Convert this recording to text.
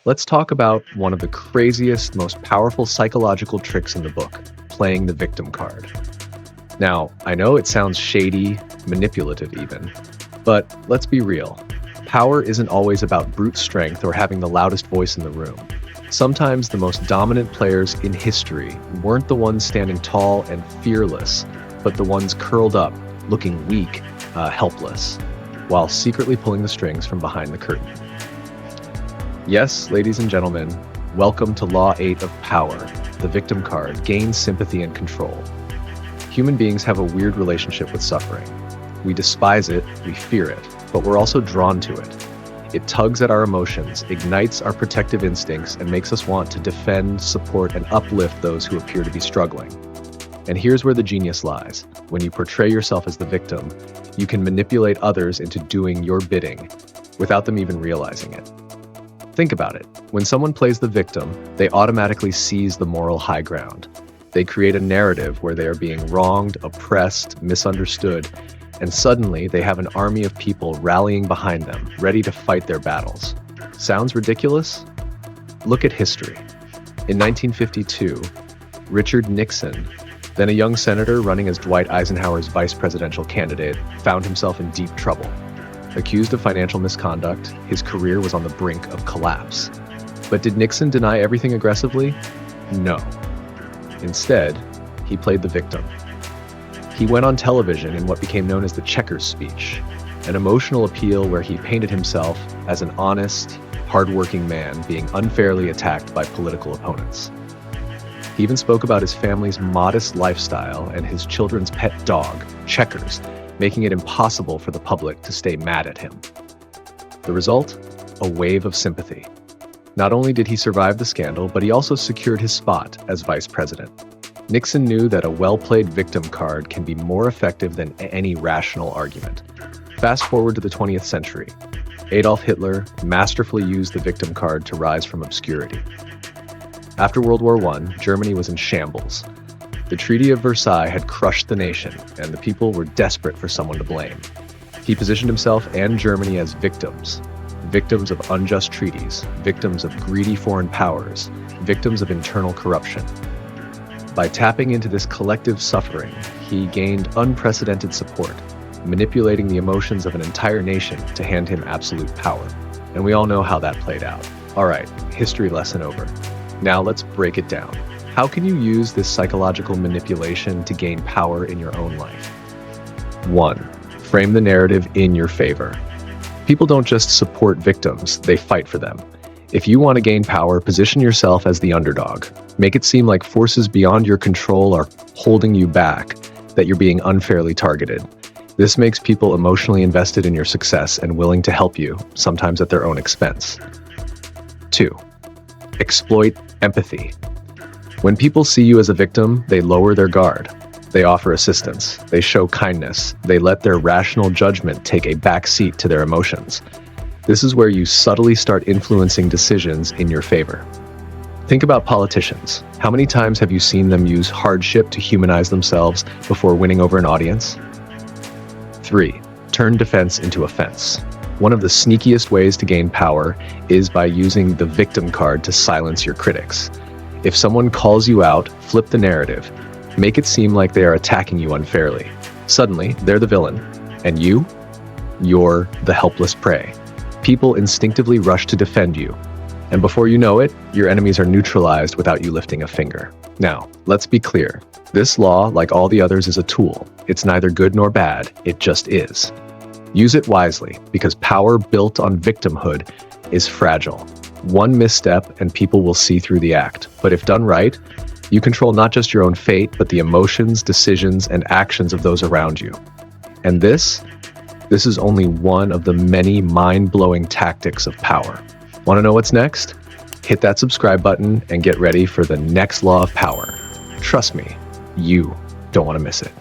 Let's talk about one of the craziest, most powerful psychological tricks in the book, playing the victim card. Now, I know it sounds shady, manipulative even, but let's be real. Power isn't always about brute strength or having the loudest voice in the room. Sometimes the most dominant players in history weren't the ones standing tall and fearless, but the ones curled up, looking weak, helpless, while secretly pulling the strings from behind the curtain. Yes, ladies and gentlemen, welcome to Law 8 of Power, the victim card, gain sympathy and control. Human beings have a weird relationship with suffering. We despise it, we fear it, but we're also drawn to it. It tugs at our emotions, ignites our protective instincts, and makes us want to defend, support, and uplift those who appear to be struggling. And here's where the genius lies. When you portray yourself as the victim, you can manipulate others into doing your bidding without them even realizing it. Think about it. When someone plays the victim, they automatically seize the moral high ground. They create a narrative where they are being wronged, oppressed, misunderstood, and suddenly they have an army of people rallying behind them, ready to fight their battles. Sounds ridiculous? Look at history. In 1952, Richard Nixon, then a young senator running as Dwight Eisenhower's vice presidential candidate, found himself in deep trouble. Accused of financial misconduct, his career was on the brink of collapse. But did Nixon deny everything aggressively? No. Instead, he played the victim. He went on television in what became known as the Checkers speech, an emotional appeal where he painted himself as an honest, hardworking man being unfairly attacked by political opponents. He even spoke about his family's modest lifestyle and his children's pet dog, Checkers, making it impossible for the public to stay mad at him. The result? A wave of sympathy. Not only did he survive the scandal, but he also secured his spot as vice president. Nixon knew that a well-played victim card can be more effective than any rational argument. Fast forward to the 20th century. Adolf Hitler masterfully used the victim card to rise from obscurity. After World War I, Germany was in shambles. The Treaty of Versailles had crushed the nation, and the people were desperate for someone to blame. He positioned himself and Germany as victims of unjust treaties, victims of greedy foreign powers, victims of internal corruption. By tapping into this collective suffering, he gained unprecedented support, manipulating the emotions of an entire nation to hand him absolute power. And we all know how that played out. All right, history lesson over. Now let's break it down. How can you use this psychological manipulation to gain power in your own life? 1. Frame the narrative in your favor. People don't just support victims, they fight for them. If you want to gain power, position yourself as the underdog. Make it seem like forces beyond your control are holding you back, that you're being unfairly targeted. This makes people emotionally invested in your success and willing to help you, sometimes at their own expense. 2. Exploit empathy. When people see you as a victim, they lower their guard. They offer assistance. They show kindness. They let their rational judgment take a back seat to their emotions. This is where you subtly start influencing decisions in your favor. Think about politicians. How many times have you seen them use hardship to humanize themselves before winning over an audience? 3. Turn defense into offense. One of the sneakiest ways to gain power is by using the victim card to silence your critics. If someone calls you out, flip the narrative. Make it seem like they are attacking you unfairly. Suddenly, they're the villain. And you're the helpless prey. People instinctively rush to defend you. And before you know it, your enemies are neutralized without you lifting a finger. Now, let's be clear. This law, like all the others, is a tool. It's neither good nor bad, it just is. Use it wisely, because power built on victimhood is fragile. One misstep and people will see through the act. But if done right, you control not just your own fate, but the emotions, decisions, and actions of those around you. And this is only one of the many mind-blowing tactics of power. Want to know what's next? Hit that subscribe button and get ready for the next law of power. Trust me, you don't want to miss it.